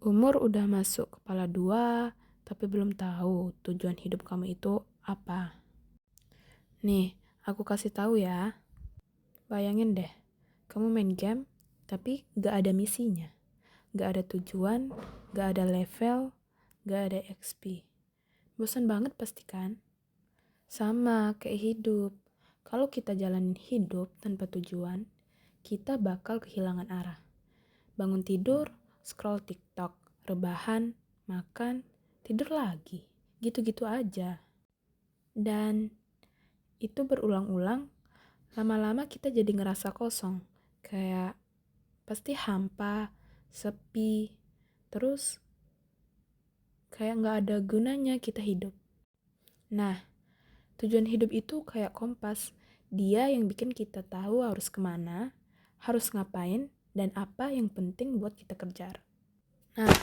Umur udah masuk kepala dua, tapi belum tahu tujuan hidup kamu itu apa. Nih, aku kasih tahu ya. Bayangin deh, kamu main game, tapi gak ada misinya. Gak ada tujuan, gak ada level, gak ada XP. Bosan banget pasti kan? Sama kayak hidup. Kalau kita jalanin hidup tanpa tujuan, kita bakal kehilangan arah. Bangun tidur, scroll TikTok, rebahan, makan, tidur lagi. Gitu-gitu aja. Dan itu berulang-ulang, lama-lama kita jadi ngerasa kosong. Kayak pasti hampa, sepi, terus kayak gak ada gunanya kita hidup. Nah, tujuan hidup itu kayak kompas. Dia yang bikin kita tahu harus kemana, harus ngapain, dan apa yang penting buat kita kejar. Nah,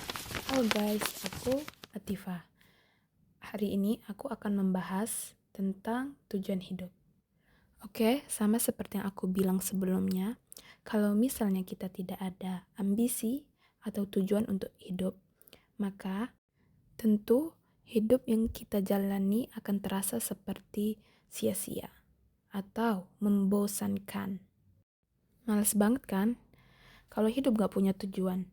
halo guys, aku Atifa. Hari ini aku akan membahas tentang tujuan hidup. Oke, sama seperti yang aku bilang sebelumnya, kalau misalnya kita tidak ada ambisi atau tujuan untuk hidup, maka tentu hidup yang kita jalani akan terasa seperti sia-sia atau membosankan. Males banget kan? Kalau hidup gak punya tujuan,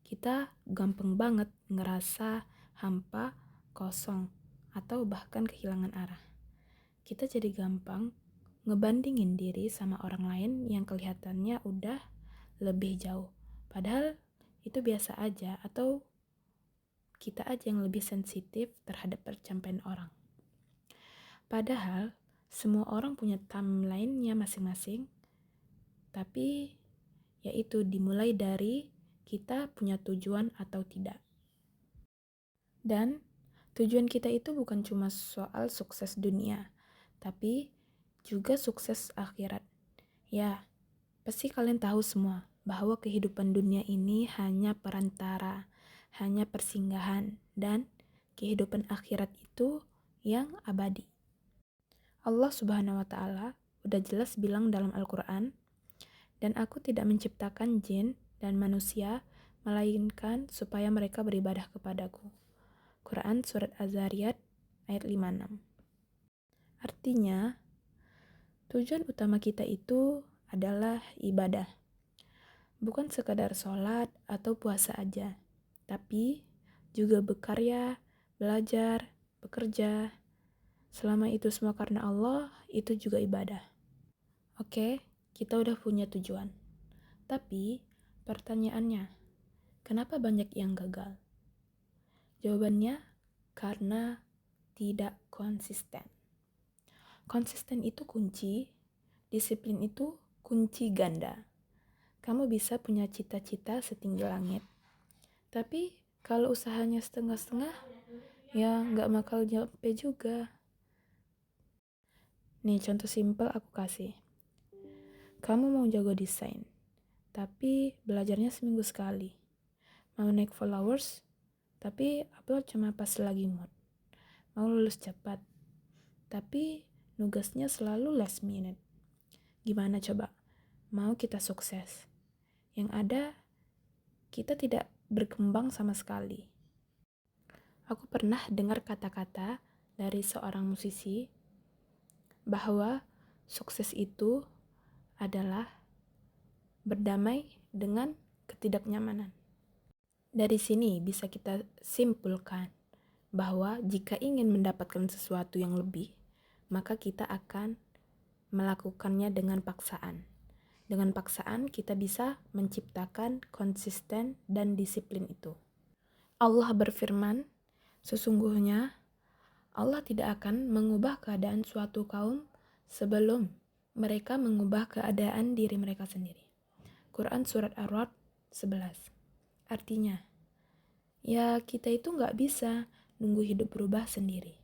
kita gampang banget ngerasa hampa, kosong, atau bahkan kehilangan arah. Kita jadi gampang ngebandingin diri sama orang lain yang kelihatannya udah lebih jauh. Padahal itu biasa aja, atau kita aja yang lebih sensitif terhadap pencapaian orang. Padahal semua orang punya timeline-nya masing-masing, tapi yaitu dimulai dari kita punya tujuan atau tidak. Dan tujuan kita itu bukan cuma soal sukses dunia, tapi juga sukses akhirat. Ya, pasti kalian tahu semua bahwa kehidupan dunia ini hanya perantara, hanya persinggahan, dan kehidupan akhirat itu yang abadi. Allah Subhanahu wa Ta'ala udah jelas bilang dalam Al-Quran, dan aku tidak menciptakan jin dan manusia, melainkan supaya mereka beribadah kepadaku. Quran Surat Az-Zariyat ayat 56. Artinya, tujuan utama kita itu adalah ibadah. Bukan sekadar sholat atau puasa aja, tapi juga berkarya, belajar, bekerja. Selama itu semua karena Allah, itu juga ibadah. Oke, kita udah punya tujuan. Tapi, pertanyaannya, kenapa banyak yang gagal? Jawabannya, karena tidak konsisten. Konsisten itu kunci, disiplin itu kunci ganda. Kamu bisa punya cita-cita setinggi langit, tapi kalau usahanya setengah-setengah, ya nggak bakal nyampe juga. Nih contoh simpel aku kasih. Kamu mau jago desain, tapi belajarnya seminggu sekali. Mau naik followers, tapi upload cuma pas lagi mood. Mau lulus cepat, tapi nugasnya selalu last minute. Gimana coba? Mau kita sukses? Yang ada, kita tidak berkembang sama sekali. Aku pernah dengar kata-kata dari seorang musisi bahwa sukses itu adalah berdamai dengan ketidaknyamanan. Dari sini bisa kita simpulkan bahwa jika ingin mendapatkan sesuatu yang lebih, maka kita akan melakukannya dengan paksaan. Dengan paksaan kita bisa menciptakan konsisten dan disiplin itu. Allah berfirman, sesungguhnya Allah tidak akan mengubah keadaan suatu kaum sebelum mereka mengubah keadaan diri mereka sendiri. Quran Surat Ar-Ra'd 11. Artinya, ya kita itu gak bisa nunggu hidup berubah sendiri.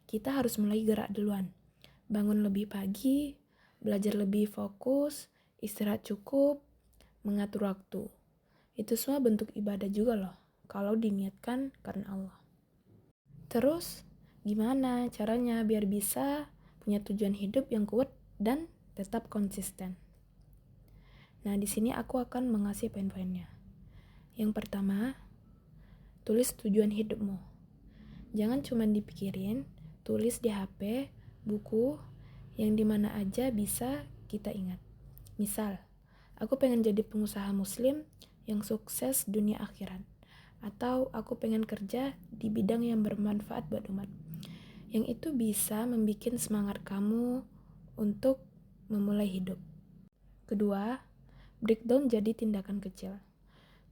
Kita harus mulai gerak duluan. Bangun lebih pagi, belajar lebih fokus, istirahat cukup, mengatur waktu. Itu semua bentuk ibadah juga loh, kalau diniatkan karena Allah. Terus, gimana caranya biar bisa punya tujuan hidup yang kuat dan tetap konsisten? Nah, di sini aku akan mengasih poin-poinnya. Yang pertama, Tulis tujuan hidupmu. Jangan cuma dipikirin, tulis di HP, buku, yang dimana aja bisa kita ingat. Misal, aku pengen jadi pengusaha muslim yang sukses dunia akhirat. Atau aku pengen kerja di bidang yang bermanfaat buat umat. Yang itu bisa membuat semangat kamu untuk memulai hidup. Kedua, breakdown jadi tindakan kecil.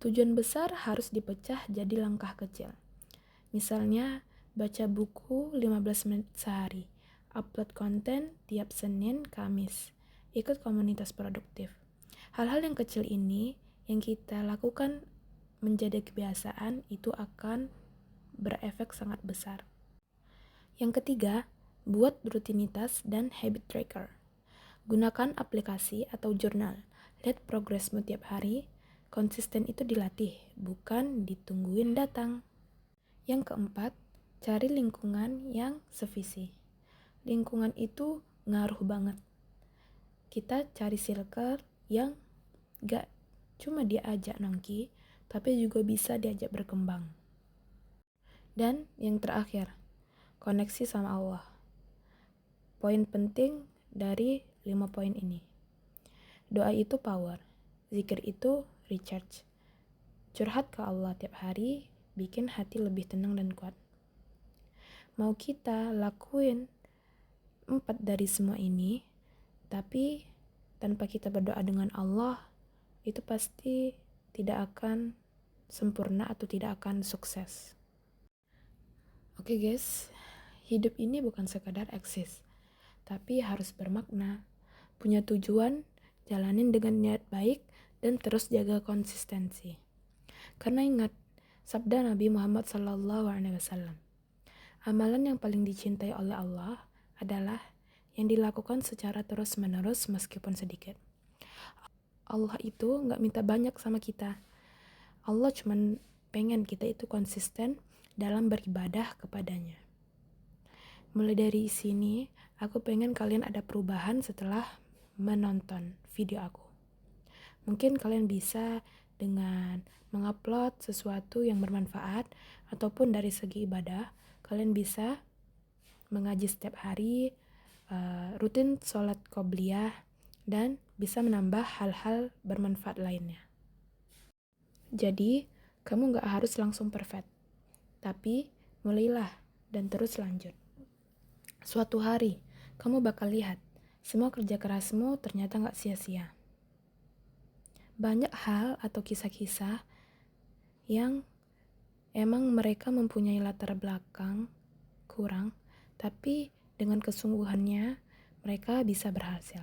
Tujuan besar harus dipecah jadi langkah kecil. Misalnya, baca buku 15 menit sehari, upload konten tiap Senin, Kamis, ikut komunitas produktif. Hal-hal yang kecil ini yang kita lakukan menjadi kebiasaan itu akan berefek sangat besar. Yang ketiga, buat rutinitas dan habit tracker. Gunakan aplikasi atau jurnal. Lihat progresmu tiap hari. Konsisten itu dilatih, bukan ditungguin datang. Yang keempat, cari lingkungan yang sevisi. Lingkungan itu ngaruh banget. Kita cari circle yang gak cuma diajak nongki, tapi juga bisa diajak berkembang. Dan yang terakhir, koneksi sama Allah. Poin penting dari 5 poin ini. Doa itu power, zikir itu recharge. Curhat ke Allah tiap hari, bikin hati lebih tenang dan kuat. Mau kita lakuin 4 dari semua ini, tapi tanpa kita berdoa dengan Allah, itu pasti tidak akan sempurna atau tidak akan sukses. Oke guys, hidup ini bukan sekadar eksis, tapi harus bermakna, punya tujuan, jalanin dengan niat baik, dan terus jaga konsistensi. Karena ingat, sabda Nabi Muhammad SAW, amalan yang paling dicintai oleh Allah adalah yang dilakukan secara terus-menerus meskipun sedikit. Allah itu gak minta banyak sama kita. Allah cuma pengen kita itu konsisten dalam beribadah kepadanya. Mulai dari sini, aku pengen kalian ada perubahan setelah menonton video aku. Mungkin kalian bisa dengan mengupload sesuatu yang bermanfaat, ataupun dari segi ibadah, kalian bisa mengaji setiap hari, rutin sholat qobliyah, dan bisa menambah hal-hal bermanfaat lainnya. Jadi, kamu gak harus langsung perfect, tapi mulailah dan terus lanjut. Suatu hari, kamu bakal lihat semua kerja kerasmu ternyata gak sia-sia. Banyak hal atau kisah-kisah yang emang mereka mempunyai latar belakang kurang, tapi dengan kesungguhannya mereka bisa berhasil.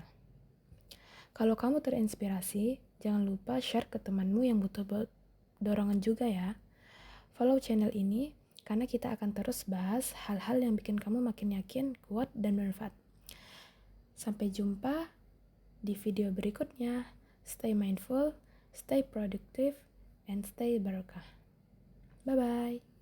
Kalau kamu terinspirasi, jangan lupa share ke temanmu yang butuh dorongan juga ya. Follow channel ini karena kita akan terus bahas hal-hal yang bikin kamu makin yakin, kuat, dan bermanfaat. Sampai jumpa di video berikutnya. Stay mindful, stay productive, and stay barakah. Bye-bye.